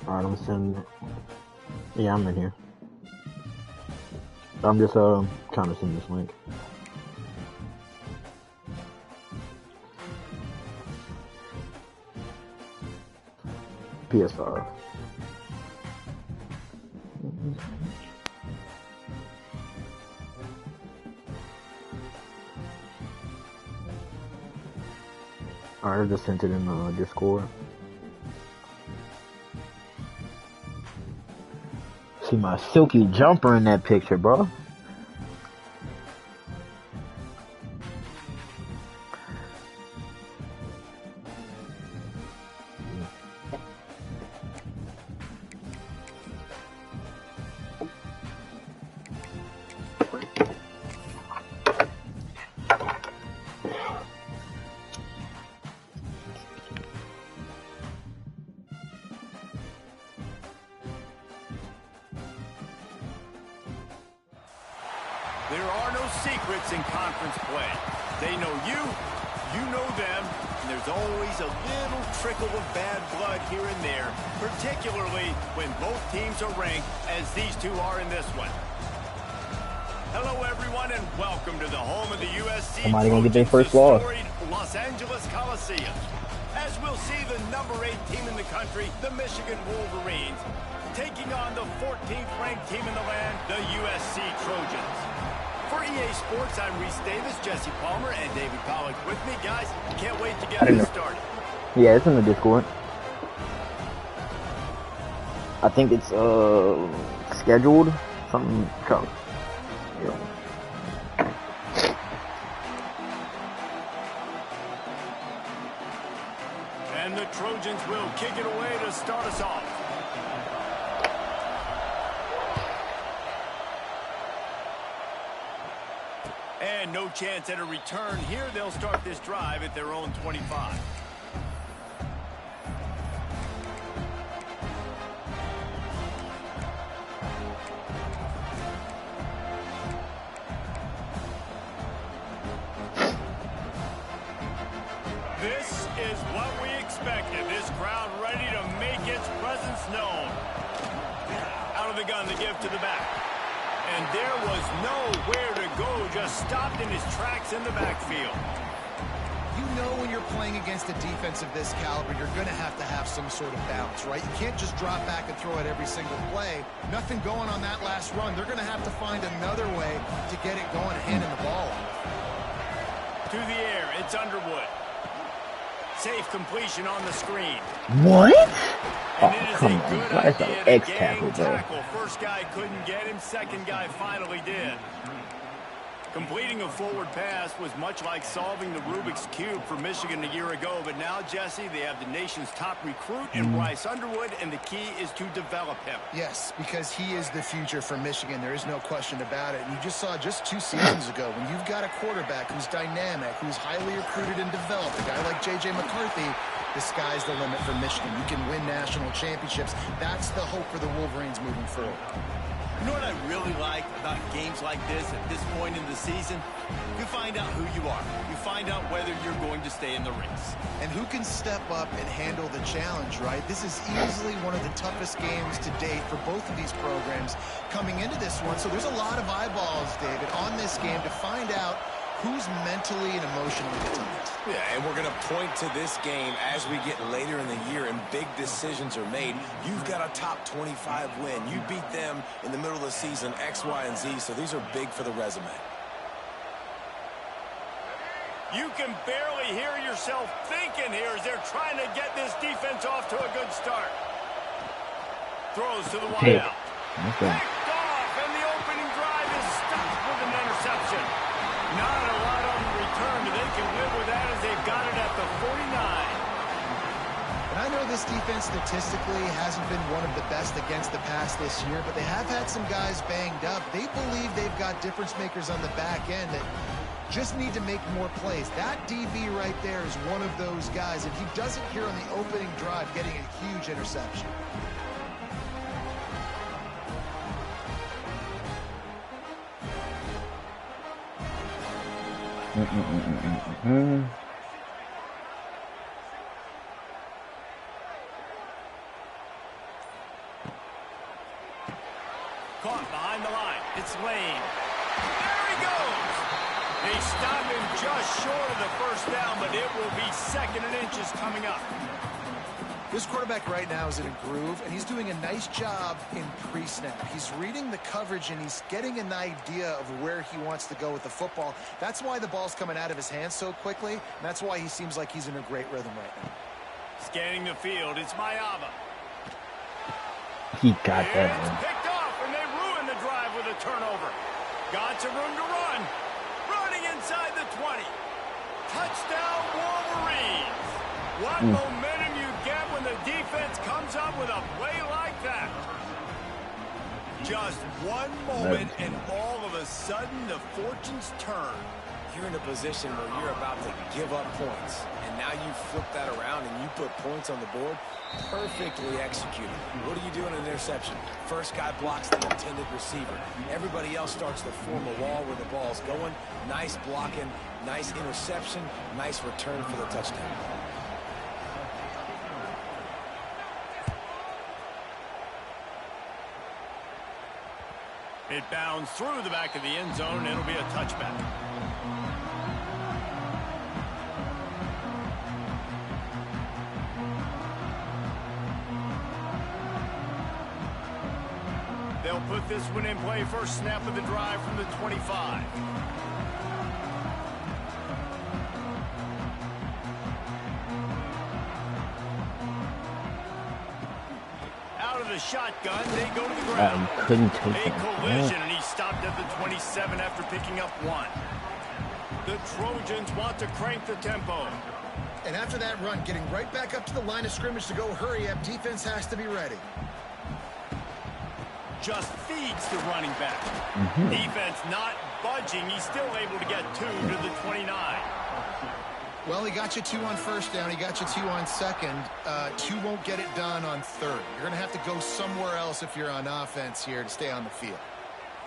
Alright, I'm sending. Yeah, I'm in here. I'm just trying to send this link. PS5. Alright, I just sent it in Discord. See my silky jumper in that picture, bro. There are no secrets in conference play. They know you, you know them, and there's always a little trickle of bad blood here and there, particularly when both teams are ranked, as these two are in this one. Hello, everyone, and welcome to the home of the USC Somebody gonna get their first loss. Los Angeles Coliseum. As we'll see the number 8 team in the country, the Michigan Wolverines, taking on the 14th ranked team in the land, the USC Trojans. For EA Sports, I'm Reese Davis, Jesse Palmer, and David Pollack with me. Guys, can't wait to get this started. Yeah, it's in the Discord. I think it's scheduled. Something. Yeah. And the Trojans will kick it away to start us off. And no chance at a return here. They'll start this drive at their own 25. This is what we expected. This crowd ready to make its presence known. Out of the gun to give to the back. And there was nowhere to go, just stopped in his tracks in the backfield. You know when you're playing against a defense of this caliber, you're going to have some sort of balance, right? You can't just drop back and throw it every single play. Nothing going on that last run. They're going to have to find another way to get it going, handing the ball off. To the air, it's Underwood. Safe completion on the screen. What? And it is a good idea to tackle, tackle. First guy couldn't get him. Second guy finally did. Completing a forward pass was much like solving the Rubik's Cube for Michigan a year ago. But now, Jesse, they have the nation's top recruit in Bryce Underwood, and the key is to develop him. Yes, because he is the future for Michigan. There is no question about it. And you just saw just 2 seasons ago, when you've got a quarterback who's dynamic, who's highly recruited and developed, a guy like J.J. McCarthy, the sky's the limit for Michigan. You can win national championships. That's the hope for the Wolverines moving forward. You know what I really like about games like this at this point in the season? You find out who you are. You find out whether you're going to stay in the race. And who can step up and handle the challenge, right? This is easily one of the toughest games to date for both of these programs coming into this one. So there's a lot of eyeballs, David, on this game to find out who's mentally and emotionally tight. Yeah, and we're going to point to this game as we get later in the year and big decisions are made. You've got a top 25 win. You beat them in the middle of the season, X, Y, and Z, so these are big for the resume. You can barely hear yourself thinking here as they're trying to get this defense off to a good start. Throws to the wide out. Okay. Picked off, and the opening drive is stopped with an interception. Not a lot on the return, but they can live with that as they've got it at the 49. And I know this defense statistically hasn't been one of the best against the pass this year, but they have had some guys banged up. They believe they've got difference makers on the back end that just need to make more plays. That DB right there is one of those guys, and he does it here on the opening drive, getting a huge interception. lane. There he goes. They stop him just short of the first down, but it will be 2nd and inches coming up. This quarterback right now is in a groove, and he's doing a nice job in pre-snap. He's reading the coverage, and he's getting an idea of where he wants to go with the football. That's why the ball's coming out of his hands so quickly, and that's why he seems like he's in a great rhythm right now. Scanning the field, it's Mayava. He got that It's one. picked off, and they ruin the drive with a turnover. Got some room to run. Running inside the 20. Touchdown, Wolverines. What momentum you get when the defense comes up with a play like that. Just one moment, and all of a sudden, the fortunes turn. You're in a position where you're about to give up points, and now you flip that around and you put points on the board. Perfectly executed. What do you do in an interception? First guy blocks the intended receiver. Everybody else starts to form a wall where the ball's going. Nice blocking, nice interception, nice return for the touchdown. It bounds through the back of the end zone, and it'll be a touchback. They'll put this one in play. First snap of the drive from the 25. Out of the shotgun, they go to the ground. Couldn't take A it. collision, and he stopped at the 27 after picking up 1. The Trojans want to crank the tempo. And after that run, getting right back up to the line of scrimmage to go hurry up, defense has to be ready. Just feeds the running back. Defense not budging. He's still able to get 2 to the 29. Well, he got you 2 on first down. He got you 2 on second. 2 won't get it done on third. You're going to have to go somewhere else if you're on offense here to stay on the field.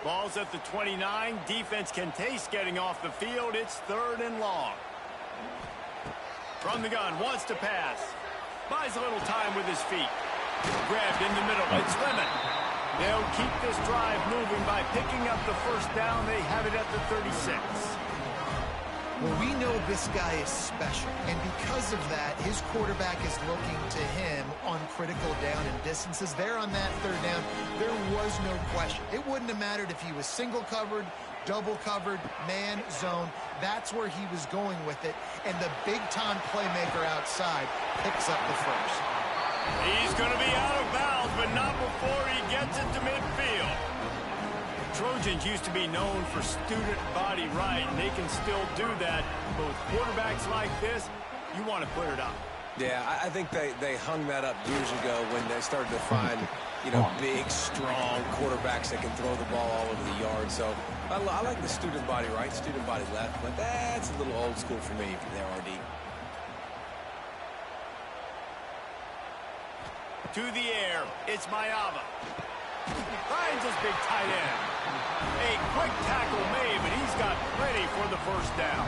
Ball's at the 29. Defense can taste getting off the field. It's 3rd and long. From the gun, wants to pass. Buys a little time with his feet. Grabbed in the middle. It's Lemon. They'll keep this drive moving by picking up the first down. They have it at the 36. Well, we know this guy is special, and because of that, his quarterback is looking to him on critical down and distances. There on that 3rd down, there was no question. It wouldn't have mattered if he was single covered, double covered, man, zone. That's where he was going with it, and the big-time playmaker outside picks up the first. He's going to be out of bounds, but not before he gets it to midfield. Trojans used to be known for student body right, and they can still do that. Both quarterbacks like this, you want to put it up. Yeah, I think they hung that up years ago when they started to find, you know, big, strong quarterbacks that can throw the ball all over the yard. So I like the student body right, student body left, but that's a little old school for me there, RD. To the air, it's Mayava. Finds his big tight end. A quick tackle made, but he's got plenty for the first down.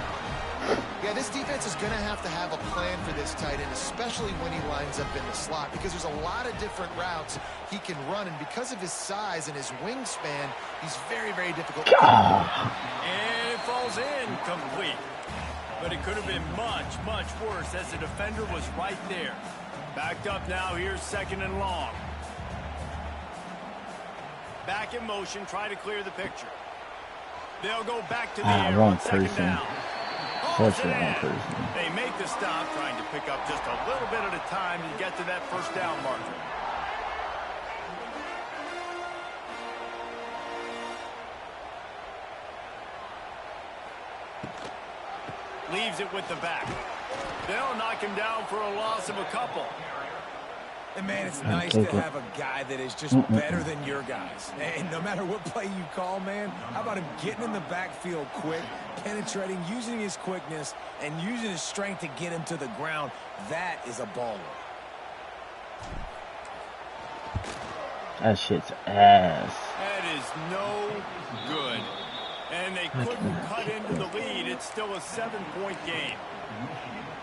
Yeah, this defense is going to have a plan for this tight end, especially when he lines up in the slot, because there's a lot of different routes he can run, and because of his size and his wingspan, he's very, very difficult. And it falls incomplete. But it could have been much, much worse as the defender was right there. Backed up now, here's 2nd and long. Back in motion, try to clear the picture. They'll go back to the air on 2nd down. That's the wrong person. They make the stop, trying to pick up just a little bit at a time to get to that first down marker. Leaves it with the back. They'll knock him down for a loss of a couple. And, man, it's nice to have a guy that is just better than your guys. And no matter what play you call, man, how about him getting in the backfield quick, penetrating, using his quickness, and using his strength to get him to the ground? That is a baller. That shit's ass. That is no good. And they couldn't cut into the lead. It's still a 7-point game.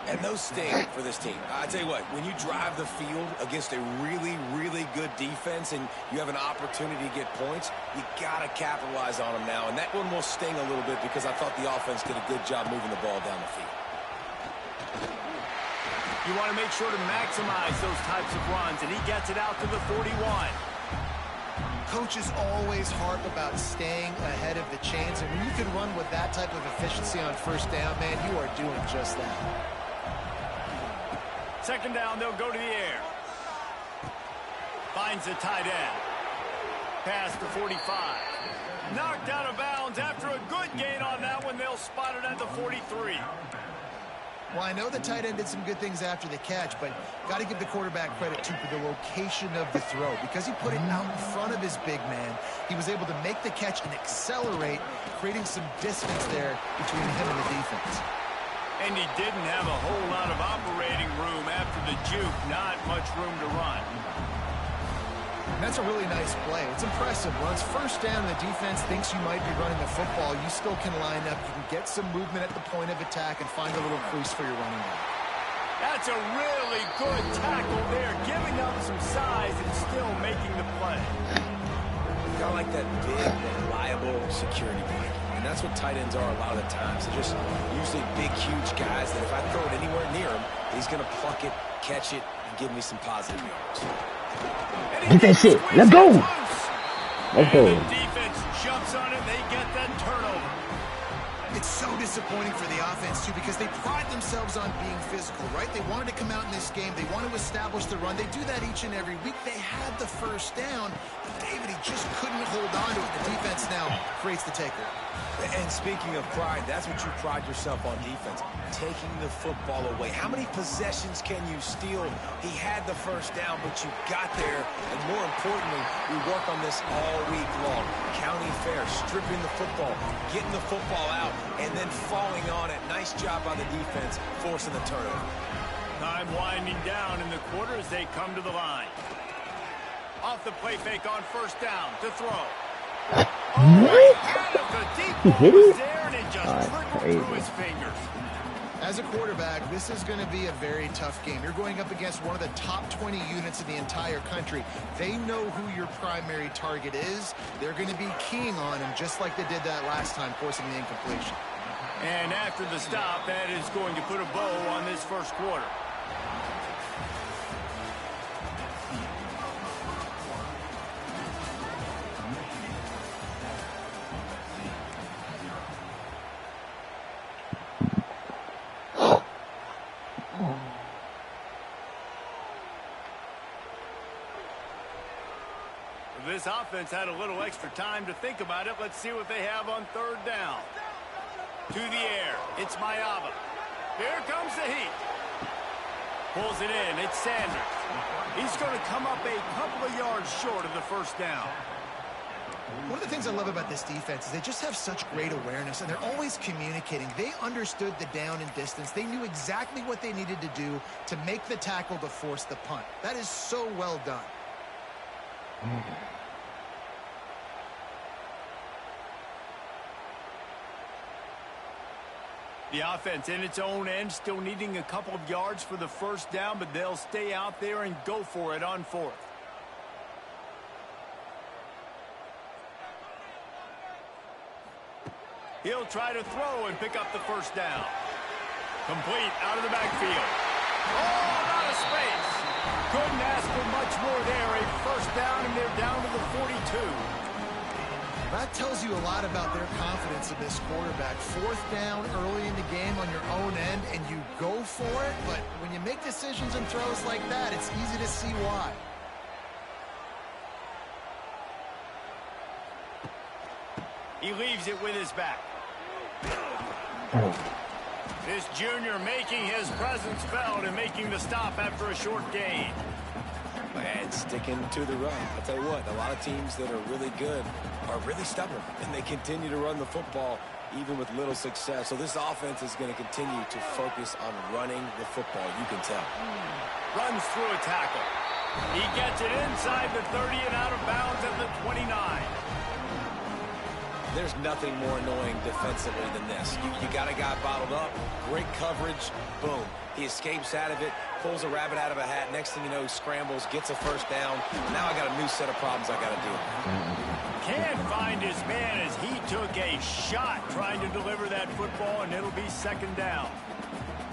And those sting for this team. I tell you what, when you drive the field against a really, really good defense and you have an opportunity to get points, you got to capitalize on them now. And that one will sting a little bit because I thought the offense did a good job moving the ball down the field. You want to make sure to maximize those types of runs, and he gets it out to the 41. Coaches always harp about staying ahead of the chains, and when you can run with that type of efficiency on first down, man, you are doing just that. Second down, they'll go to the air. Finds the tight end. Pass to 45. Knocked out of bounds after a good gain on that one. They'll spot it at the 43. Well, I know the tight end did some good things after the catch, but got to give the quarterback credit, too, for the location of the throw. Because he put it out in front of his big man, he was able to make the catch and accelerate, creating some distance there between him and the defense. And he didn't have a whole lot of operating room after the juke. Not much room to run. And that's a really nice play. It's impressive. Once first down, the defense thinks you might be running the football. You still can line up. You can get some movement at the point of attack and find a little crease for your running back. That's a really good tackle there, giving up some size and still making the play. I like that big, reliable security blanket. And that's what tight ends are a lot of the times. They're just usually big, huge guys that if I throw it anywhere near him, he's going to pluck it, catch it, and give me some positive yards. Get that shit. Let's go. Let's go. And the defense jumps on it. They get that turnover. It's so disappointing for the offense, too, because they pride themselves on being physical, right? They wanted to come out in this game. They want to establish the run. They do that each and every week. They had the first down, but David, he just couldn't hold on to it. The defense now creates the takeaway. And speaking of pride, that's what you pride yourself on defense, taking the football away. How many possessions can you steal? He had the first down, but you got there. And more importantly, we work on this all week long. County fair, stripping the football, getting the football out, and then falling on it. Nice job by the defense, forcing the turnover. Time winding down in the quarter as they come to the line. Off the play fake on first down to throw. He hit it? There and it just trickled through his fingers. As a quarterback, this is going to be a very tough game. You're going up against one of the top 20 units in the entire country. They know who your primary target is. They're going to be keying on him just like they did that last time, forcing the incompletion. And after the stop, that is going to put a bow on this first quarter. This offense had a little extra time to think about it. Let's see what they have on third down. To the air. It's Mayava. Here comes the heat. Pulls it in. It's Sanders. He's going to come up a couple of yards short of the first down. One of the things I love about this defense is they just have such great awareness, and they're always communicating. They understood the down and distance. They knew exactly what they needed to do to make the tackle to force the punt. That is so well done. The offense in its own end, still needing a couple of yards for the first down, but they'll stay out there and go for it on fourth. He'll try to throw and pick up the first down. Complete out of the backfield. Oh, out of space. Couldn't ask for much more there. A first down, and they're down to the 42. That tells you a lot about their confidence in this quarterback. Fourth down early in the game on your own end, and you go for it, but when you make decisions and throws like that, it's easy to see why. He leaves it with his back. This junior making his presence felt and making the stop after a short gain. And sticking to the run. I'll tell you what, a lot of teams that are really good are really stubborn, and they continue to run the football even with little success. So this offense is going to continue to focus on running the football, you can tell. Runs through a tackle. He gets it inside the 30 and out of bounds at the 29. There's nothing more annoying defensively than this. You got a guy bottled up, great coverage, boom. He escapes out of it, pulls a rabbit out of a hat. Next thing you know, he scrambles, gets a first down. Now I got a new set of problems I got to deal with. Can't find his man as he took a shot trying to deliver that football, and it'll be second down.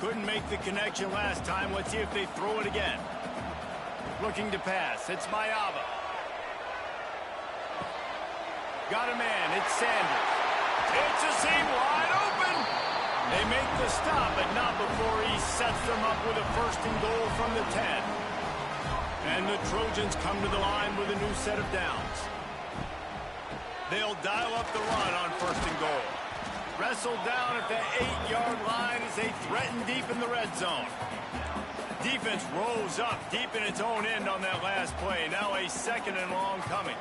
Couldn't make the connection last time. Let's see if they throw it again. Looking to pass. It's Mayava. Got a man. It's Sanders. It's a seam wide open. They make the stop, but not before he sets them up with a first and goal from the 10. And the Trojans come to the line with a new set of downs. They'll dial up the run on first and goal. Wrestled down at the 8-yard line as they threaten deep in the red zone. Defense rose up deep in its own end on that last play. Now a second and long coming.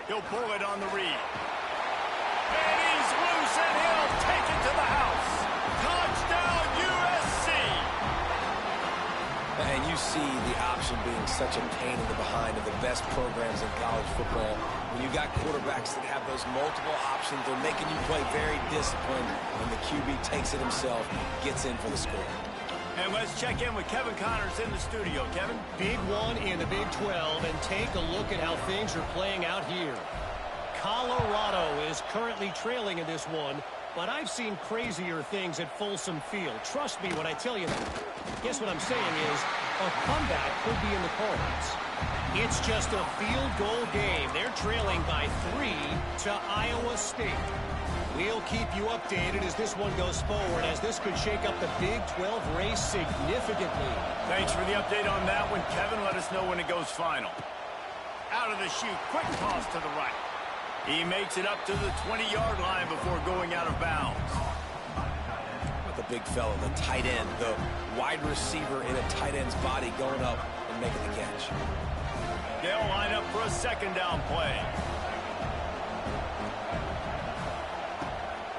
He'll pull it on the read. And he's loose, and he'll take it to the house. Touchdown, USC! And you see the option being such a pain in the behind of the best programs in college football. When you got quarterbacks that have those multiple options, they're making you play very disciplined, and the QB takes it himself, gets in for the score. And let's check in with Kevin Connors in the studio. Kevin? Big one in the Big 12, and take a look at how things are playing out here. Colorado is currently trailing in this one, but I've seen crazier things at Folsom Field. Trust me when I tell you that. Guess what I'm saying is a comeback could be in the cards. It's just a field goal game. They're trailing by 3 to Iowa State. We'll keep you updated as this one goes forward, as this could shake up the Big 12 race significantly. Thanks for the update on that one, Kevin. Let us know when it goes final. Out of the chute, quick toss to the right. He makes it up to the 20-yard line before going out of bounds. The big fella, the tight end, the wide receiver in a tight end's body going up and making the catch. They'll line up for a second down play.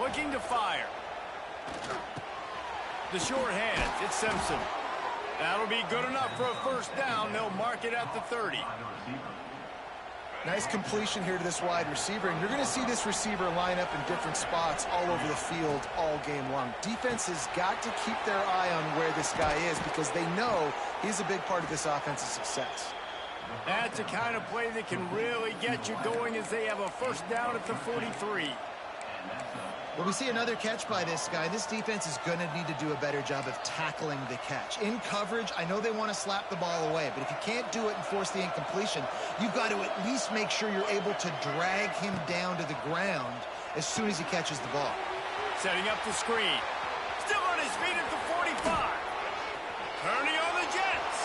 Looking to fire. The short hands, it's Simpson. That'll be good enough for a first down. They'll mark it at the 30. Nice completion here to this wide receiver, and you're going to see this receiver line up in different spots all over the field all game long. Defense has got to keep their eye on where this guy is because they know he's a big part of this offense's success. That's the kind of play that can really get you going as they have a first down at the 43. Well, we see another catch by this guy. This defense is going to need to do a better job of tackling the catch. In coverage, I know they want to slap the ball away, but if you can't do it and force the incompletion, you've got to at least make sure you're able to drag him down to the ground as soon as he catches the ball. Setting up the screen. Still on his feet at the 45. Turning on the Jets.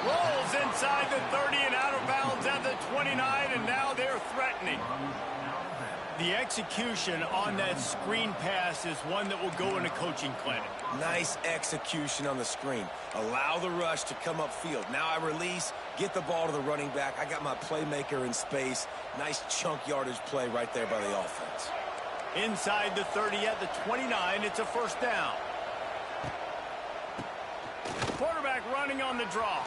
Rolls inside the 30 and out of bounds at the 29, and now they're threatening. The execution on that screen pass is one that will go in a coaching clinic. Nice execution on the screen. Allow the rush to come upfield. Now I release, get the ball to the running back. I got my playmaker in space. Nice chunk yardage play right there by the offense. Inside the 30 at the 29, it's a first down. Quarterback running on the draw.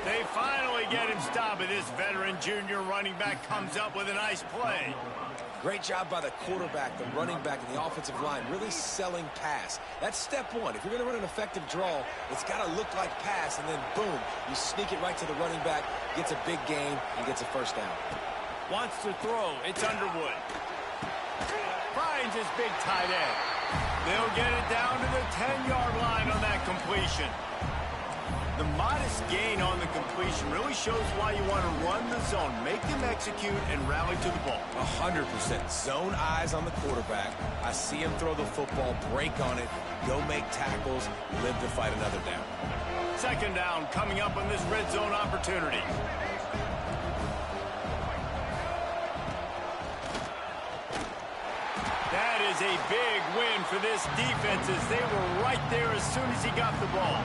They finally get him stopped, but this veteran junior running back comes up with a nice play. Great job by the quarterback, the running back, and the offensive line, really selling pass. That's step one. If you're going to run an effective draw, it's got to look like pass, and then boom, you sneak it right to the running back, gets a big gain, and gets a first down. Wants to throw. It's Underwood. Finds his big tight end. They'll get it down to the 10-yard line on that completion. The modest gain on the completion really shows why you want to run the zone, make them execute, and rally to the ball. 100%. Zone eyes on the quarterback. I see him throw the football, break on it, go make tackles, live to fight another down. Second down coming up on this red zone opportunity. That is a big win for this defense as they were right there as soon as he got the ball.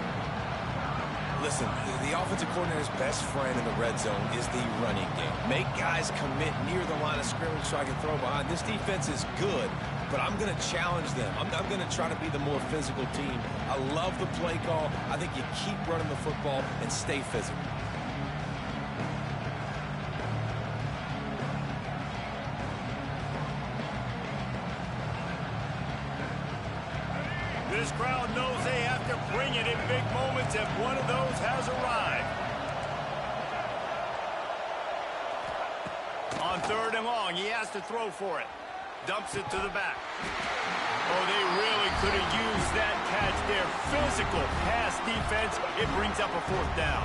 Listen, the offensive coordinator's best friend in the red zone is the running game. Make guys commit near the line of scrimmage so I can throw behind. This defense is good, but I'm going to challenge them. I'm going to try to be the more physical team. I love the play call. I think you keep running the football and stay physical. This crowd knows they have to bring it in big moments, and one of those has arrived. On 3rd and long, he has to throw for it. Dumps it to the back. Oh, they really could have used that catch there. Physical pass defense. It brings up a 4th down.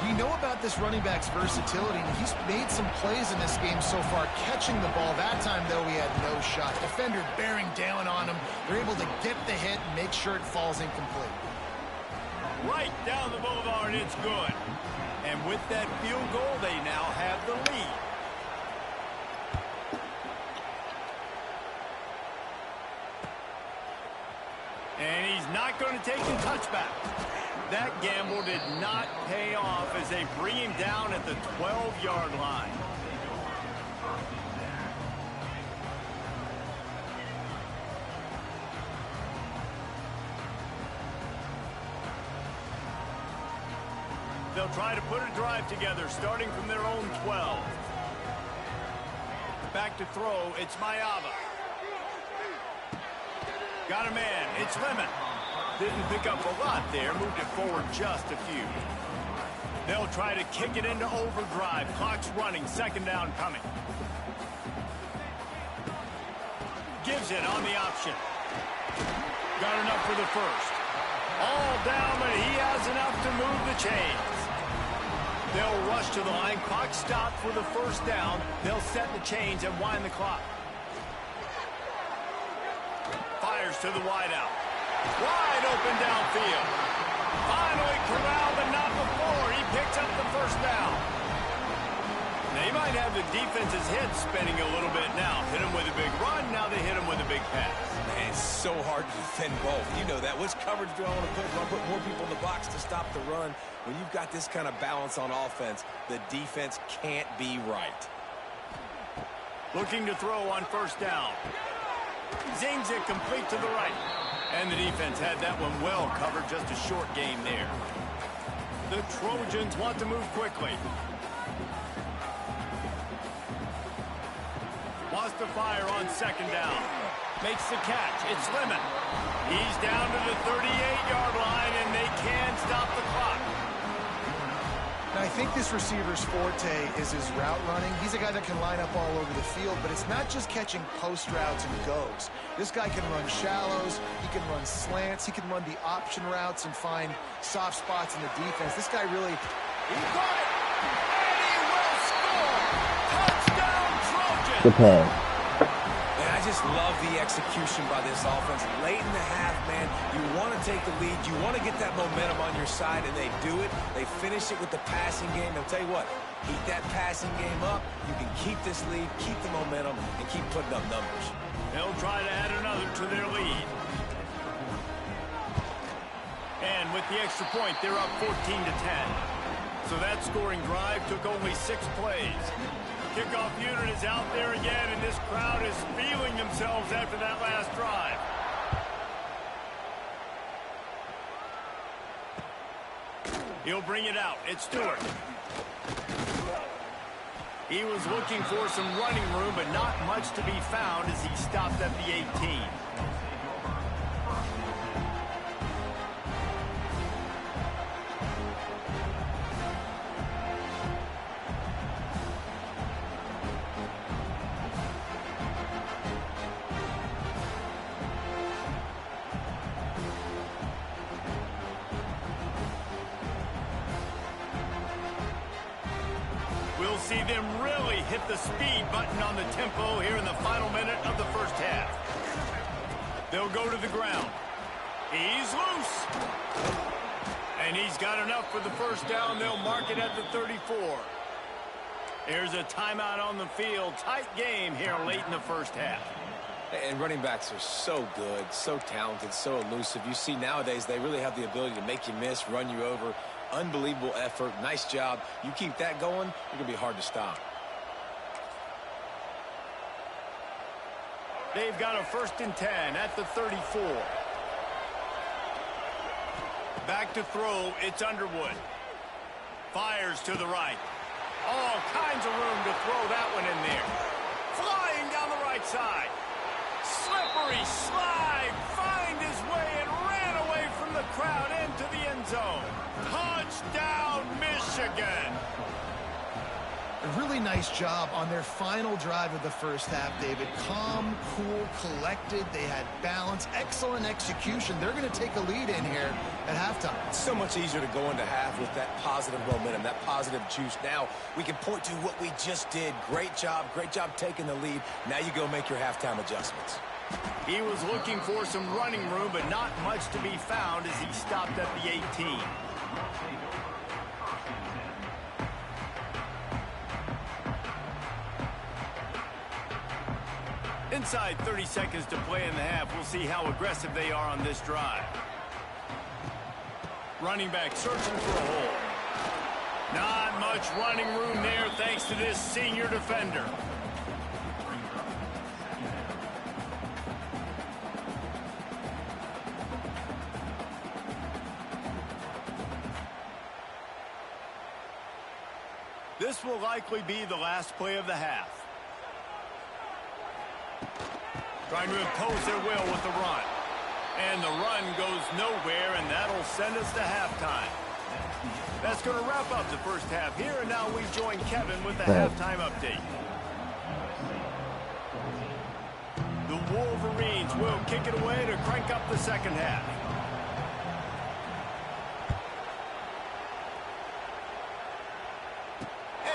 You know about this running back's versatility, and he's made some plays in this game so far, catching the ball. That time, though, he had no shot. Defender bearing down on him. They're able to get the hit and make sure it falls incomplete. Right down the boulevard, it's good. And with that field goal, they now have the lead. And he's not going to take the touchback. That gamble did not pay off as they bring him down at the 12-yard line. They'll try to put a drive together, starting from their own 12. Back to throw, it's Mayava. Got a man, it's Lemon. Didn't pick up a lot there, moved it forward just a few. They'll try to kick it into overdrive. Clock's running, 2nd down coming. Gives it on the option. Got enough for the 1st. All down, but he has enough to move the chains. They'll rush to the line. Clock stopped for the 1st down. They'll set the chains and wind the clock. Fires to the wideout. Wide open downfield. Finally corralled, but not before. He picks up the 1st down. They might have the defense's head spinning a little bit now. Hit him with a big run, now they hit him with a big pass. Man, it's so hard to defend both. You know that. Which coverage do I want to put? Do I put more people in the box to stop the run? When you've got this kind of balance on offense, the defense can't be right. Looking to throw on 1st down. Zings it complete to the right. And the defense had that one well covered, just a short gain there. The Trojans want to move quickly. Wants to fire on 2nd down. Makes the catch. It's Lemon. He's down to the 38-yard line, and they can stop the clock. Now, I think this receiver's forte is his route running. He's a guy that can line up all over the field, but it's not just catching post routes and goes. This guy can run shallows, he can run slants, he can run the option routes and find soft spots in the defense. This guy really... He got it! And he will score! Touchdown, Trojans! Good play. Man, I just love the execution by this offense. Late in the half, man, you want to take the lead. You want to get that momentum on your side, and they do it. They finish it with the passing game. I'll tell you what, keep that passing game up. You can keep this lead, keep the momentum, and keep putting up numbers. They'll try to add another to their lead. And with the extra point, they're up 14-10. So that scoring drive took only 6 plays. Kickoff unit is out there again, and this crowd is feeling themselves after that last drive. He'll bring it out. It's Stewart. He was looking for some running room, but not much to be found as he stopped at the 18. We'll see them really hit the speed button on the tempo here in the final minute of the 1st half. They'll go to the ground. He's loose. And he's got enough for the 1st down. They'll mark it at the 34. Here's a timeout on the field. Tight game here late in the 1st half. And running backs are so good, so talented, so elusive. You see nowadays they really have the ability to make you miss, run you over. Unbelievable effort. Nice job. You keep that going, you're going to be hard to stop. They've got a 1st and 10 at the 34. Back to throw. It's Underwood. Fires to the right. All kinds of room to throw that one in there. Flying down the right side. Slippery slide. Find his really nice job on their final drive of the first half, David. Calm, cool, collected. They had balance, excellent execution. They're going to take a lead in here at halftime. It's so much easier to go into half with that positive momentum, that positive juice. Now we can point to what we just did. Great job taking the lead. Now you go make your halftime adjustments. He was looking for some running room, but not much to be found as he stopped at the 18. Inside 30 seconds to play in the half. We'll see how aggressive they are on this drive. Running back searching for a hole. Not much running room there thanks to this senior defender. This will likely be the last play of the half. Trying to impose their will with the run. And the run goes nowhere, and that'll send us to halftime. That's going to wrap up the first half here, and now we join Kevin with the halftime update. The Wolverines will kick it away to crank up the second half.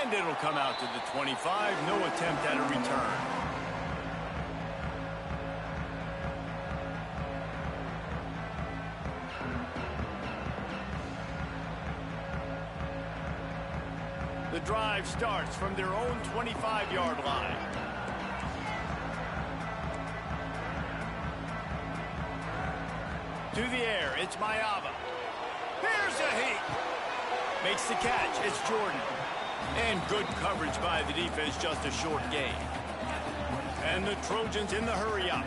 And it'll come out to the 25. No attempt at a return. The drive starts from their own 25-yard line. To the air, it's Mayava. Here's a heat. Makes the catch, it's Jordan. And good coverage by the defense, just a short gain. And the Trojans in the hurry-up.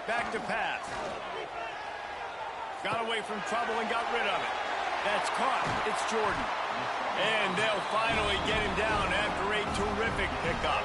Back to pass. Got away from trouble and got rid of it. That's caught. It's Jordan. And they'll finally get him down after a terrific pickup.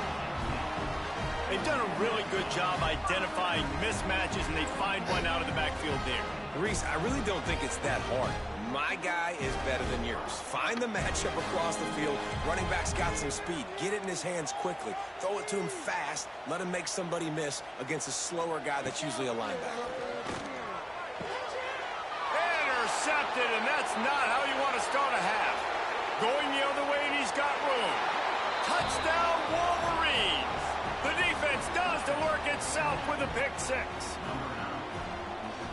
They've done a really good job identifying mismatches, and they find one out of the backfield there. Reese, I really don't think it's that hard. My guy is better than yours. Find the matchup across the field. Running back's got some speed. Get it in his hands quickly. Throw it to him fast. Let him make somebody miss against a slower guy that's usually a linebacker. Intercepted, and that's not how you want to start a half. Going the other way, and he's got room. Touchdown, Wolverines. The defense does the work itself with a pick six.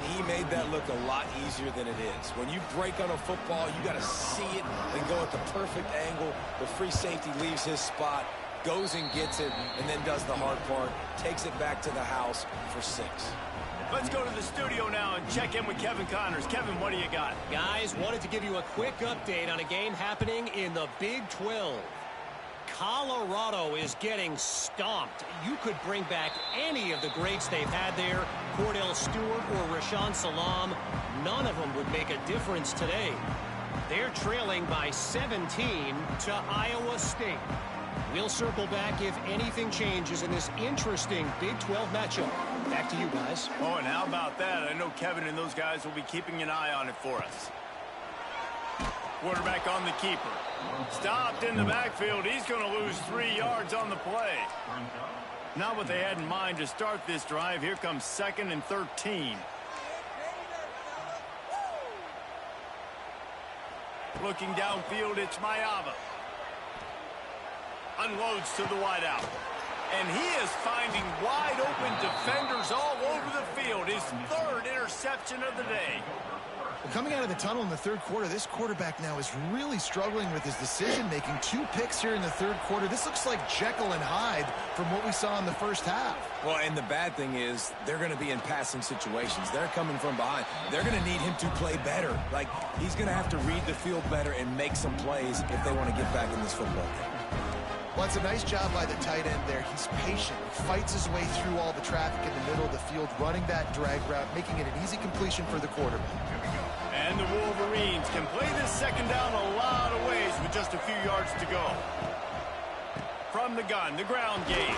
He made that look a lot easier than it is. When you break on a football, you got to see it and go at the perfect angle. The free safety leaves his spot, goes and gets it, and then does the hard part, takes it back to the house for 6. Let's go to the studio now and check in with Kevin Connors. Kevin, what do you got? Guys, wanted to give you a quick update on a game happening in the Big 12. Colorado is getting stomped. You could bring back any of the greats they've had there, Cordell Stewart or Rashaan Salam. None of them would make a difference today. They're trailing by 17 to Iowa State. We'll circle back if anything changes in this interesting Big 12 matchup. Back to you guys. Oh, and how about that? I know Kevin and those guys will be keeping an eye on it for us. Quarterback on the keeper. Stopped in the backfield. He's going to lose 3 yards on the play. Not what they had in mind to start this drive. Here comes 2nd and 13. Looking downfield, it's Mayava. Unloads to the wideout. And he is finding wide open defenders all over the field. His 3rd interception of the day. Coming out of the tunnel in the third quarter, this quarterback now is really struggling with his decision-making. 2 picks here in the third quarter. This looks like Jekyll and Hyde from what we saw in the first half. Well, and the bad thing is they're going to be in passing situations. They're coming from behind. They're going to need him to play better. Like, he's going to have to read the field better and make some plays if they want to get back in this football game. Well, it's a nice job by the tight end there. He's patient. He fights his way through all the traffic in the middle of the field, running that drag route, making it an easy completion for the quarterback. And the Wolverines can play this second down a lot of ways with just a few yards to go. From the gun, the ground game.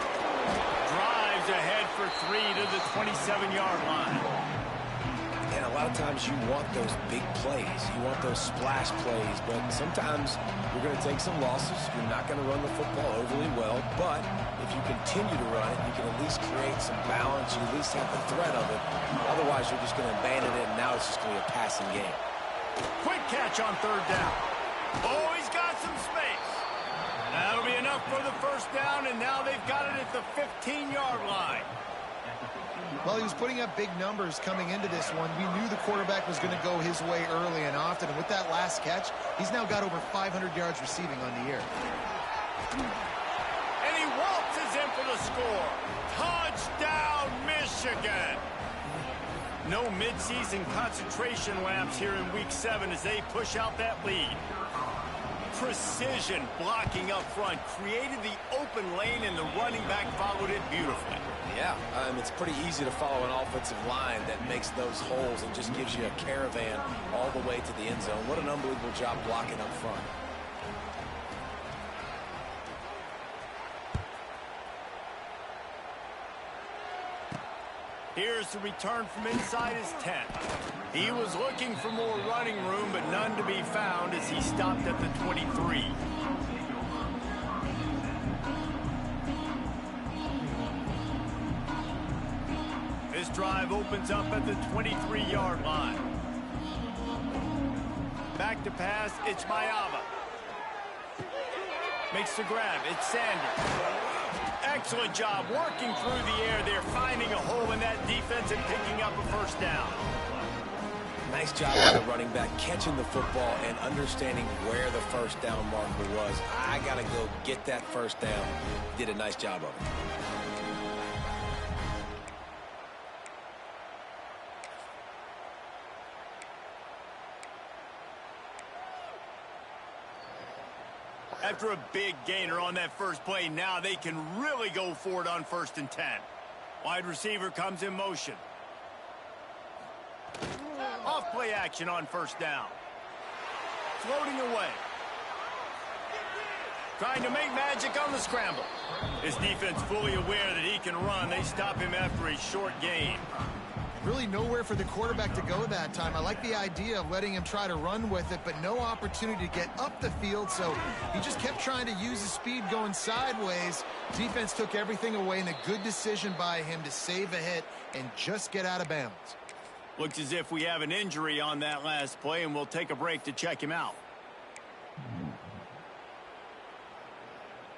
Drives ahead for 3 to the 27-yard line. And a lot of times you want those big plays. You want those splash plays. But sometimes you're going to take some losses. You're not going to run the football overly well. But if you continue to run it, you can at least create some balance. You at least have the threat of it. Otherwise, you're just going to abandon it, and now it's just going to be a passing game. Quick catch on 3rd down. Oh, he's got some space. That'll be enough for the 1st down, and now they've got it at the 15-yard line. Well, he was putting up big numbers coming into this one. We knew the quarterback was going to go his way early and often. And with that last catch, he's now got over 500 yards receiving on the year. And he waltzes in for the score. Touchdown, Michigan. No midseason concentration laps here in Week 7 as they push out that lead. Precision blocking up front created the open lane, and the running back followed it beautifully. Yeah, it's pretty easy to follow an offensive line that makes those holes and just gives you a caravan all the way to the end zone. What an unbelievable job blocking up front. Here's the return from inside his 10. He was looking for more running room, but none to be found as he stopped at the 23. This drive opens up at the 23-yard line. Back to pass, it's Mayava. Makes the grab, it's Sanders. Excellent job working through the air. They're finding a hole in that defense and picking up a 1st down. Nice job by the running back catching the football and understanding where the 1st down marker was. I got to go get that 1st down. Did a nice job of it. After a big gainer on that first play, now they can really go for it on 1st and 10. Wide receiver comes in motion. Off play action on 1st down. Floating away. Trying to make magic on the scramble. His defense fully aware that he can run. They stop him after a short gain. Really nowhere for the quarterback to go that time. I like the idea of letting him try to run with it, but no opportunity to get up the field, so he just kept trying to use his speed going sideways. Defense took everything away, and a good decision by him to save a hit and just get out of bounds. Looks as if we have an injury on that last play, and we'll take a break to check him out.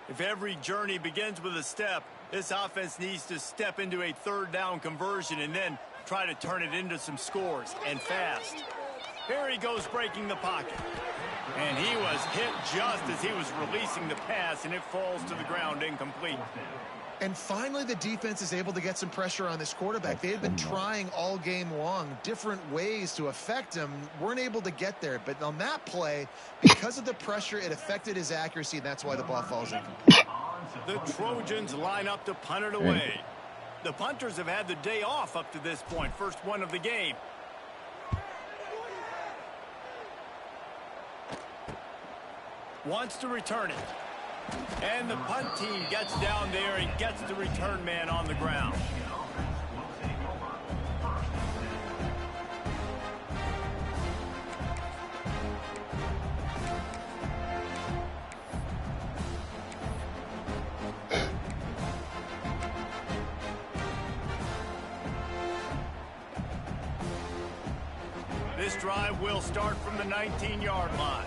If every journey begins with a step, this offense needs to step into a 3rd down conversion and then try to turn it into some scores, and fast. Here he goes breaking the pocket. And he was hit just as he was releasing the pass, and it falls to the ground incomplete. And finally, the defense is able to get some pressure on this quarterback. They had been trying all game long, different ways to affect him, weren't able to get there. But on that play, because of the pressure, it affected his accuracy, and that's why the ball falls incomplete. The Trojans line up to punt it away. The punters have had the day off up to this point. First one of the game. Wants to return it. And the punt team gets down there and gets the return man on the ground. This drive will start from the 19-yard line.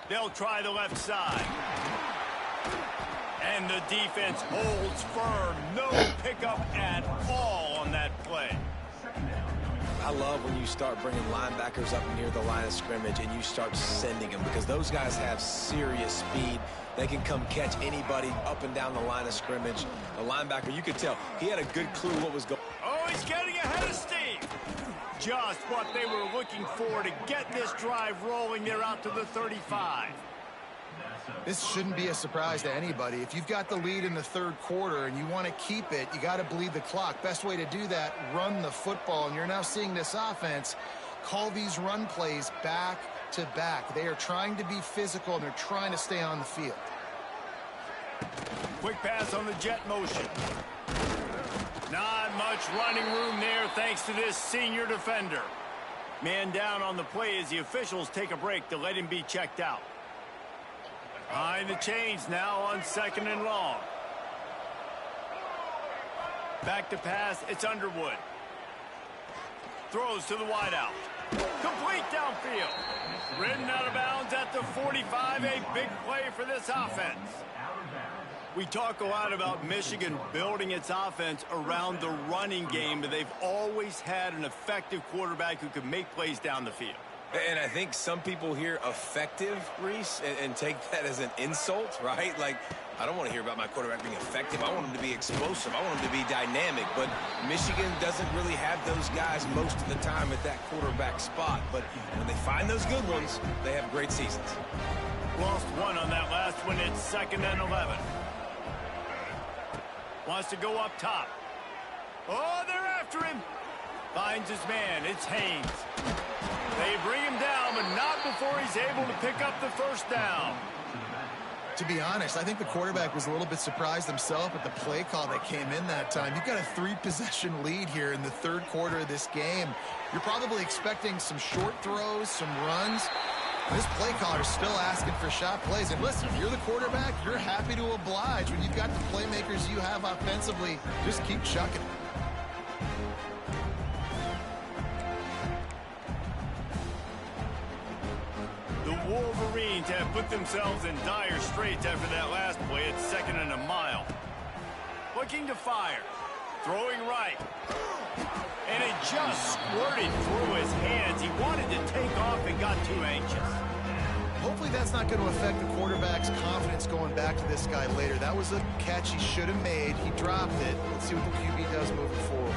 They'll try the left side. And the defense holds firm. No pickup at all on that play. I love when you start bringing linebackers up near the line of scrimmage and you start sending them, because those guys have serious speed. They can come catch anybody up and down the line of scrimmage. The linebacker, you could tell, he had a good clue what was going on. Oh, he's getting ahead of steam. Just what they were looking for to get this drive rolling. They're out to the 35. This shouldn't be a surprise to anybody. If you've got the lead in the third quarter and you want to keep it, you got to bleed the clock. Best way to do that, run the football. And you're now seeing this offense call these run plays back to back. They are trying to be physical, and they're trying to stay on the field. Quick pass on the jet motion. Not much running room there thanks to this senior defender. Man down on the play as the officials take a break to let him be checked out. Behind the chains now on 2nd and long. Back to pass, it's Underwood. Throws to the wideout. Complete downfield. Ridden out of bounds at the 45, a big play for this offense. We talk a lot about Michigan building its offense around the running game, but they've always had an effective quarterback who can make plays down the field. And I think some people hear effective, Reese, and take that as an insult, right? Like, I don't want to hear about my quarterback being effective. I want him to be explosive. I want him to be dynamic. But Michigan doesn't really have those guys most of the time at that quarterback spot. But when they find those good ones, they have great seasons. Lost one on that last one. It's 2nd and 11. Wants to go up top. Oh, they're after him. Finds his man. It's Haynes. They bring him down, but not before he's able to pick up the first down. To be honest, I think the quarterback was a little bit surprised himself at the play call that came in that time. You've got a 3-possession lead here in the third quarter of this game. You're probably expecting some short throws, some runs. This play caller is still asking for shot plays. And listen, if you're the quarterback, you're happy to oblige. When you've got the playmakers you have offensively, just keep chucking it. The Wolverines have put themselves in dire straits after that last play. It's 2nd and a mile. Looking to fire. Throwing right. And it just squirted through his hands. He wanted to take off and got too anxious. Hopefully that's not going to affect the quarterback's confidence going back to this guy later. That was a catch he should have made. He dropped it. Let's see what the QB does moving forward.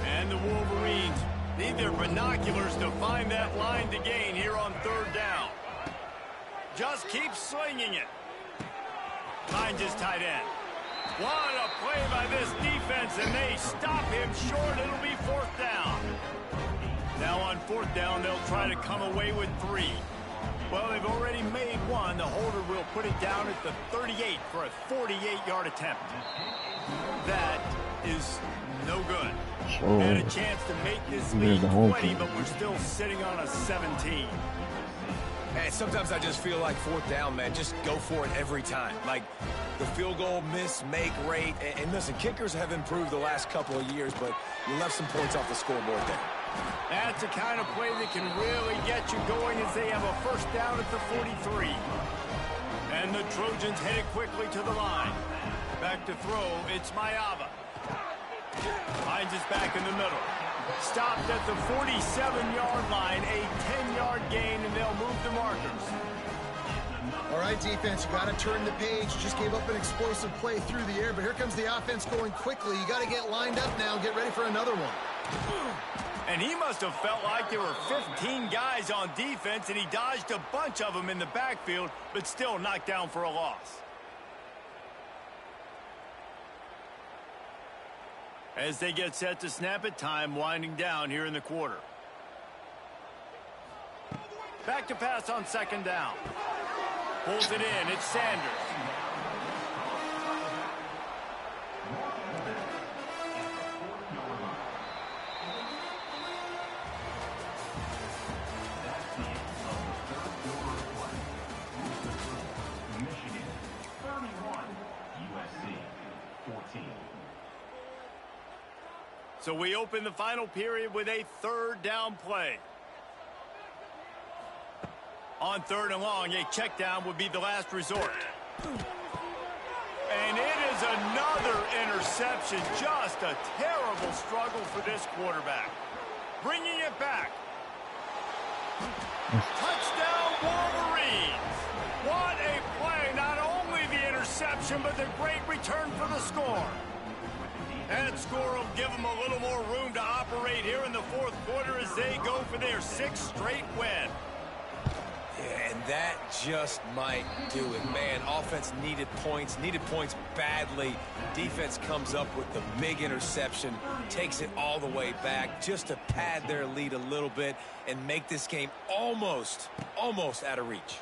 And the Wolverines need their binoculars to find that line to gain here on 3rd down. Just keep slinging it. Finds his tight end. What a play by this defense, and they stop him short. It'll be 4th down. Now on 4th down, they'll try to come away with 3. Well, they've already made one. The holder will put it down at the 38 for a 48-yard attempt. That is no good. Had a chance to make this lead 20, but we're still sitting on a 17. And sometimes I just feel like 4th down, man, just go for it every time. Like the field goal miss-make rate. And listen, kickers have improved the last couple of years, but you left some points off the scoreboard there. That's the kind of play that can really get you going as they have a 1st down at the 43. And the Trojans headed quickly to the line. Back to throw, it's Mayava. Finds his back in the middle. Stopped at the 47-yard line, a 10-yard gain, and they'll move the markers. All right, defense, you got to turn the page. You just gave up an explosive play through the air, but here comes the offense going quickly. You got to get lined up now and get ready for another one. And he must have felt like there were 15 guys on defense, and he dodged a bunch of them in the backfield, but still knocked down for a loss. As they get set to snap it, time winding down here in the quarter. Back to pass on 2nd down. Pulls it in. It's Sanders. So we open the final period with a 3rd down play. On 3rd and long, a check down would be the last resort. And it is another interception. Just a terrible struggle for this quarterback. Bringing it back. Touchdown Wolverines. What a play. Not only the interception, but the great return for the score. That score will give them a little more room to operate here in the 4th quarter as they go for their 6th straight win. And that just might do it. Man, offense needed points badly. Defense comes up with the big interception, takes it all the way back just to pad their lead a little bit and make this game almost out of reach.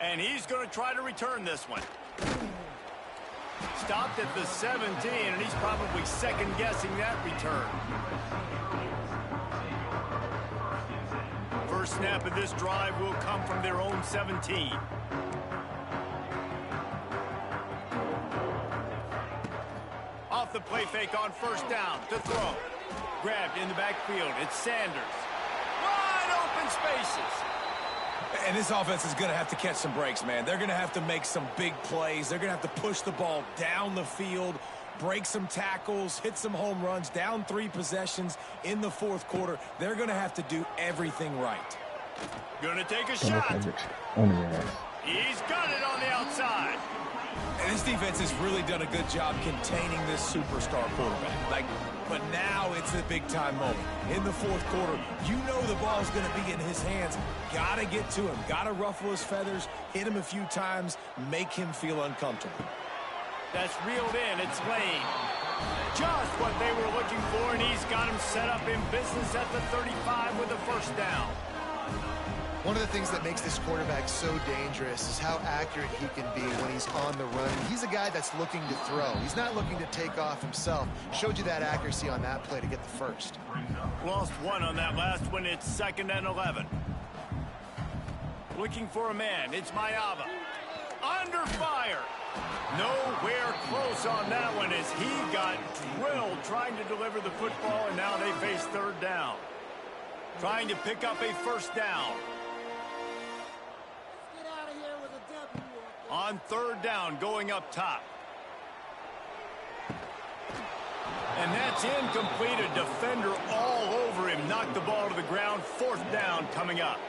And he's going to try to return this one. Stopped at the 17, and he's probably second-guessing that return. First snap of this drive will come from their own 17. Off the play fake on first down to throw. Grabbed in the backfield. It's Sanders. Wide open spaces. And this offense is going to have to catch some breaks, man. They're going to have to make some big plays. They're going to have to push the ball down the field, break some tackles, hit some home runs, down 3 possessions in the fourth quarter. They're going to have to do everything right. Going to take a shot. He's got it on the outside. And this defense has really done a good job containing this superstar quarterback. But now it's a big-time moment. In the fourth quarter, you know the ball's going to be in his hands. Got to get to him. Got to ruffle his feathers, hit him a few times, make him feel uncomfortable. That's reeled in. It's Lane. Just what they were looking for, and he's got him set up in business at the 35 with a first down. One of the things that makes this quarterback so dangerous is how accurate he can be when he's on the run. He's a guy that's looking to throw. He's not looking to take off himself. Showed you that accuracy on that play to get the first. Lost one on that last one. It's 2nd and 11. Looking for a man. It's Mayava. Under fire. Nowhere close on that one as he got drilled trying to deliver the football, and now they face third down. Trying to pick up a first down. On third down, going up top. And that's incomplete. A defender all over him. Knocked the ball to the ground. Fourth down coming up.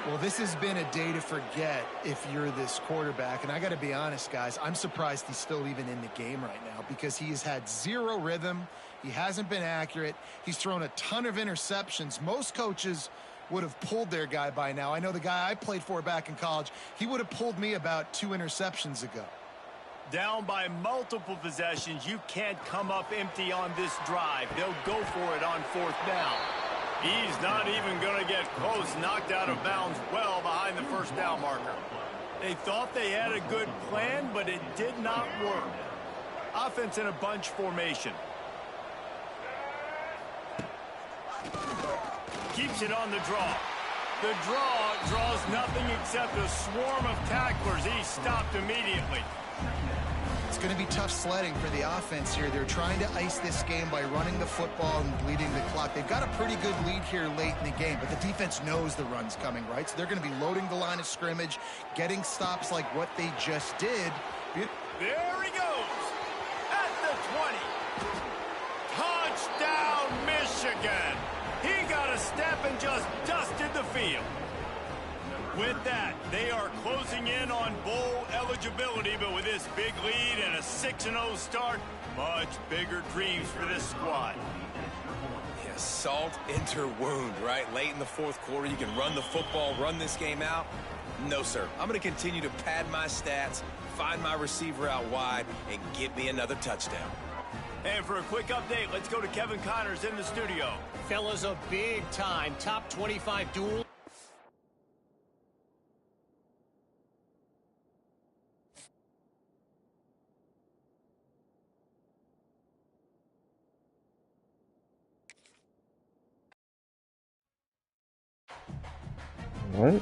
Well, this has been a day to forget if you're this quarterback. And I got to be honest, guys, I'm surprised he's still even in the game right now because he has had zero rhythm. He hasn't been accurate. He's thrown a ton of interceptions. Most coaches would have pulled their guy by now. I know the guy I played for back in college, he would have pulled me about 2 interceptions ago. Down by multiple possessions, you can't come up empty on this drive. They'll go for it on fourth down. He's not even going to get close, knocked out of bounds well behind the first down marker. They thought they had a good plan, but it did not work. Offense in a bunch formation. Keeps it on the draw. The draw draws nothing except a swarm of tacklers. He's stopped immediately. It's going to be tough sledding for the offense here. They're trying to ice this game by running the football and bleeding the clock. They've got a pretty good lead here late in the game, but the defense knows the run's coming, right? So they're going to be loading the line of scrimmage, getting stops like what they just did. There he goes. At the 20. Touchdown, Michigan. He got a step and just dusted the field. With that, they are closing in on bowl eligibility, but with this big lead and a 6-0 start, much bigger dreams for this squad. Yeah, salt into wound, right? Late in the fourth quarter, you can run the football, run this game out. No, sir. I'm going to continue to pad my stats, find my receiver out wide, and get me another touchdown. And for a quick update, let's go to Kevin Connors in the studio. Fellas, a big-time top 25 duel. What?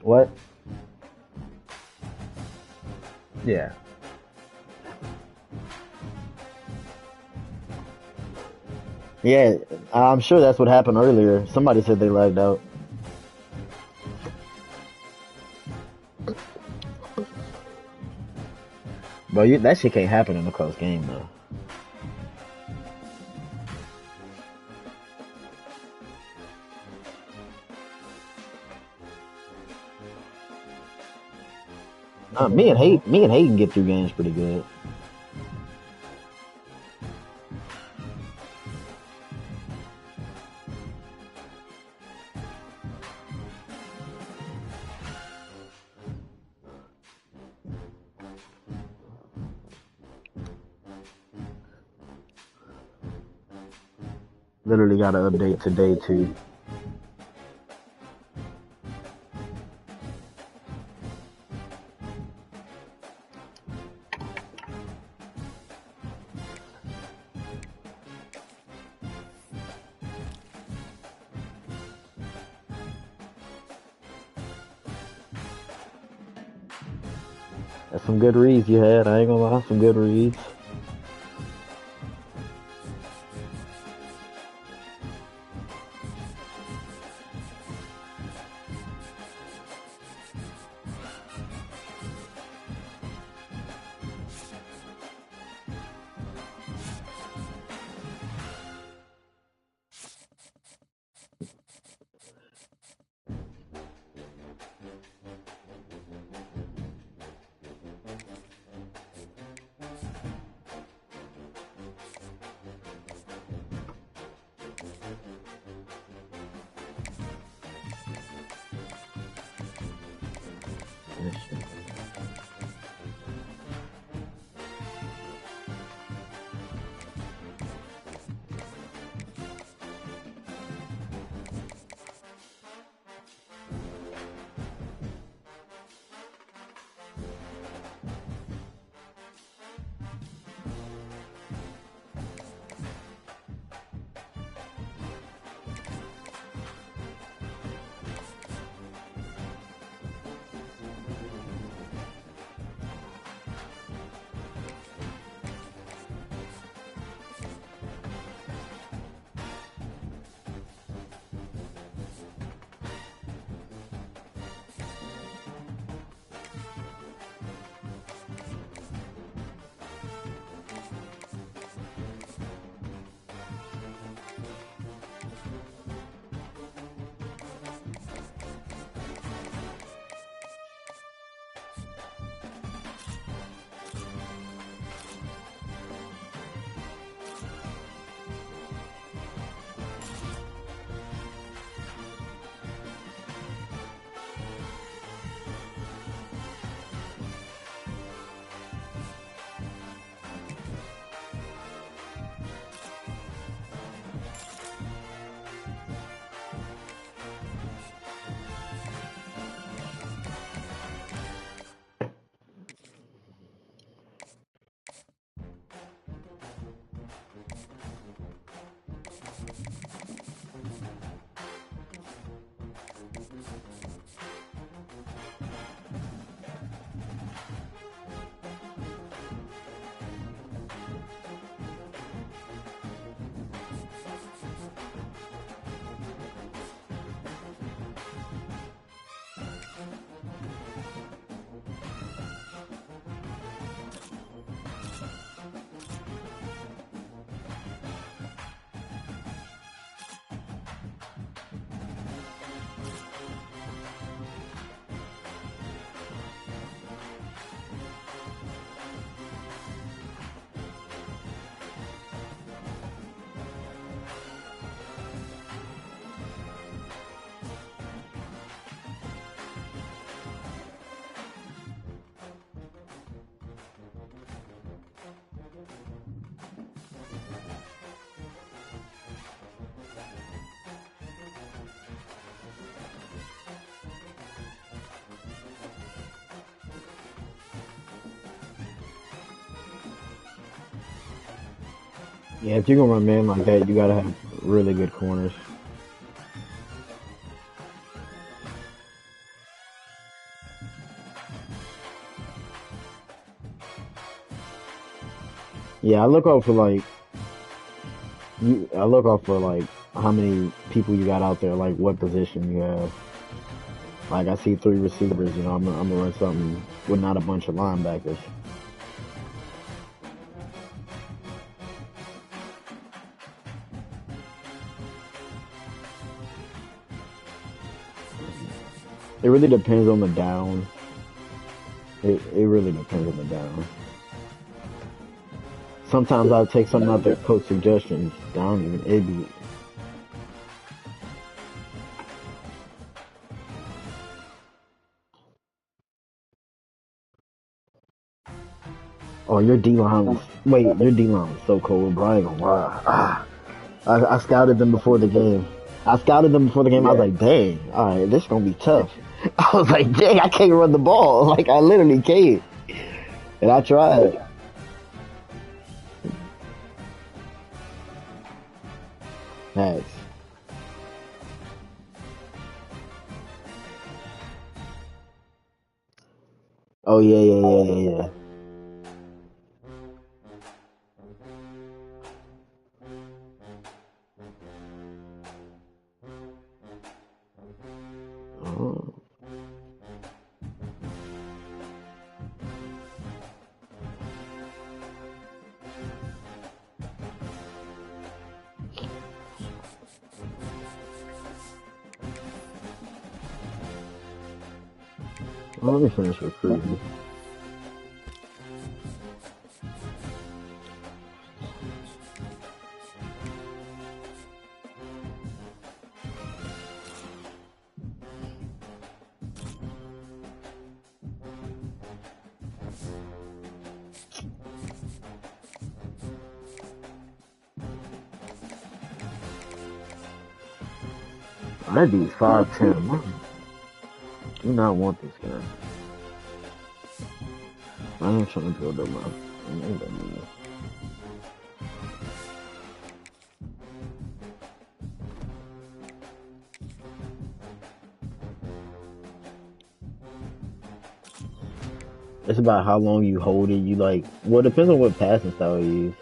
What? Yeah. Yeah, I'm sure that's what happened earlier. Somebody said they lagged out. But that shit can't happen in a close game, though. Me and Hayden get through games pretty good. Literally got to update today too. That's some good reads you had. I ain't gonna lie, some good reads. Yeah, if you're gonna run man like that, you gotta have really good corners. Yeah, I look out for like I look out for like how many people you got out there, like what position you have. Like I see 3 receivers, you know, I'm gonna run something with not a bunch of linebackers. It really depends on the down. It really depends on the down. Sometimes I'll take some other coach suggestions. I don't even it'd be oh your D line was wait, your D line was so cold, bro. I ain't gonna lie. I scouted them before the game. I was like, dang, alright, this is gonna be tough. I was like, dang, I can't run the ball. Like I literally can't. And I tried. Nice. Oh yeah. Oh. Well, let me finish recruiting. That dude's 5'10". Do not want this guy. I ain't trying to build him up. It's about how long you hold it. You like, well, it depends on what passing style you use.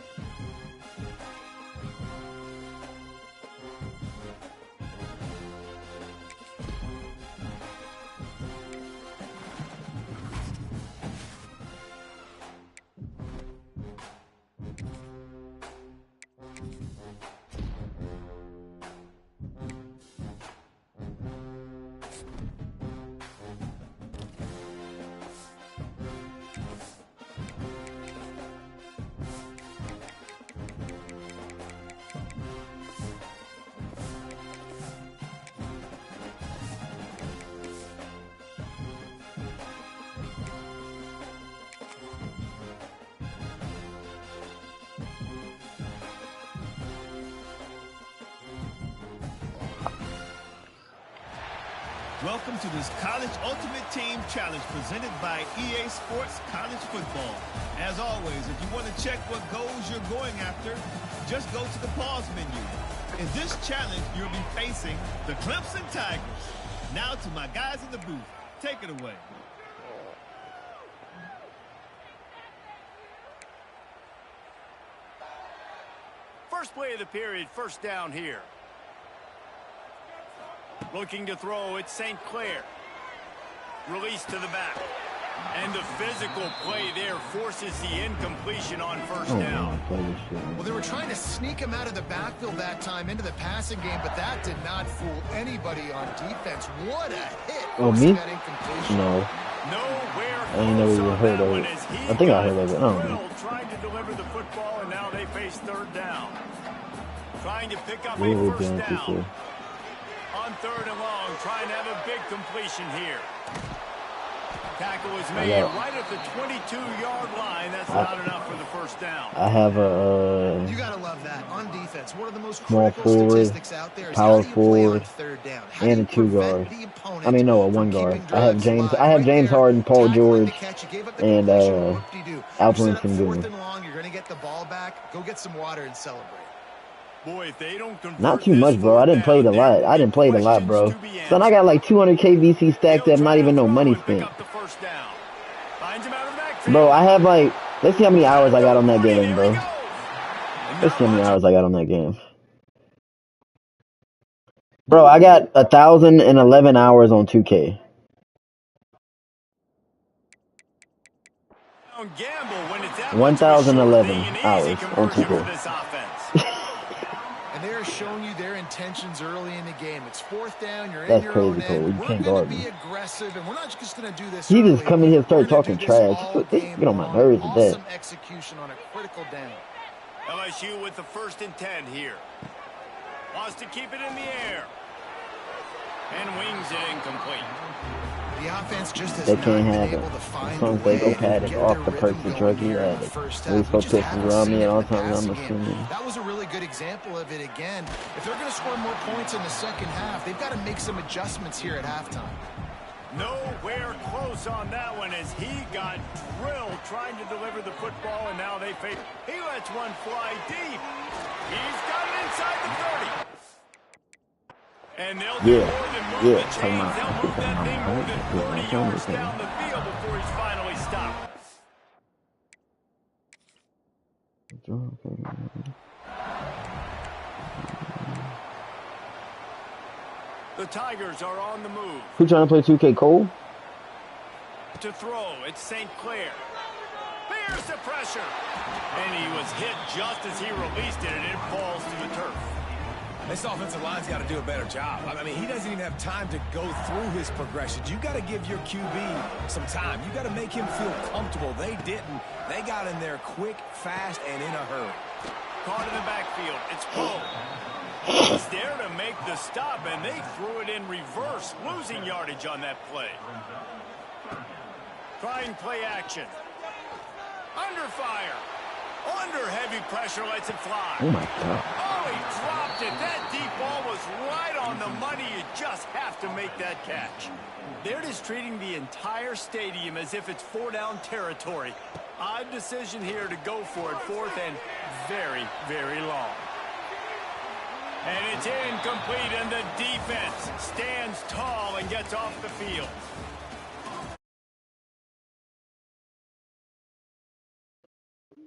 Welcome to this College Ultimate Team Challenge presented by EA Sports College Football. As always, if you want to check what goals you're going after, just go to the pause menu. In this challenge, you'll be facing the Clemson Tigers. Now to my guys in the booth. Take it away. First play of the period, first down here. Looking to throw, it's St. Clair. Release to the back. And the physical play there forces the incompletion on first down. Well, they were trying to sneak him out of the backfield that time into the passing game, but that did not fool anybody on defense. What a hit. Oh, me? That incompletion. No. Nowhere I ain't never even heard of it. I think I heard of it. I don't know. Trying to deliver the football, and now they face third down. Trying to pick up Really a first down. Here. On third and long, trying to have a big completion here. Tackle is made right at the 22-yard line. That's not enough for the first down. I have a you gotta love that on defense. One of the most small critical forward, statistics out there is power how do you play forward, on third down? How and do a you 2-guard. prevent the opponent I mean, no, a from 1-guard. keeping I have drives James. alive? I have Right James there, Harden, Paul tackling George, the catch. You gave up the and completion. What do you do? Alperin You set up Sengun. fourth and long. You're gonna get the ball back. Go get some water and celebrate. Boy, if they don't convert Not too much, bro. I didn't play it a lot. I didn't play it a lot, bro. Son, I got like 200 KVC stacked up, not even no money spent. Bro, I have like, let's see how many hours I got on that game, bro. Let's see how many hours I got on that game. Bro, I got 1,011 hours on 2K. Gamble when it's that 1,011 hours on 2K. And they're showing you their intentions early in the game. It's fourth down. You're That's in your crazy, own Cole. end. You We're can't going guard to me. be aggressive, and we're not just going to do this. He just come in here and We're start going to talking do this trash. all game Get on my long. nerves with that. Awesome execution on a critical down. LSU with the 1st and 10 here. Wants to keep it in the air. And wings it incomplete. The offense just has They not can't been have able it. to find As long a as they go way to Paddock get off their the rhythm person going druggy here in at the it. first They half. so We just pissed haven't around seen me it at in all the times, I'm passing game. assuming. That was a really good example of it again. If they're going to score more points in the second half, they've got to make some adjustments here at halftime. Nowhere close on that one as he got drilled trying to deliver the football, and now they face. He lets one fly deep. He's got it inside the 30. And they'll do more than move the chains. They'll move that thing more than 30 yards down the field before he's finally stopped. The Tigers are on the move. Who trying to play 2K, Cole? To throw, it's St. Clair. Here's the pressure. And he was hit just as he released it, and it falls to the turf. This offensive line's got to do a better job. I mean, he doesn't even have time to go through his progressions. You got to give your QB some time. You got to make him feel comfortable. They didn't. They got in there quick, fast, and in a hurry. Caught in the backfield. It's Poe. He's there to make the stop, and they threw it in reverse, losing yardage on that play. Trying play action. Under fire. Under heavy pressure, lets it fly. Oh, my God. Oh, he dropped it. That deep ball was right on the money. You just have to make that catch. They're just treating the entire stadium as if it's 4-down territory. Odd decision here to go for it, 4th and very, very long. And it's incomplete, and the defense stands tall and gets off the field.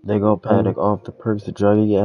They go Paddock off the perks, the druggy.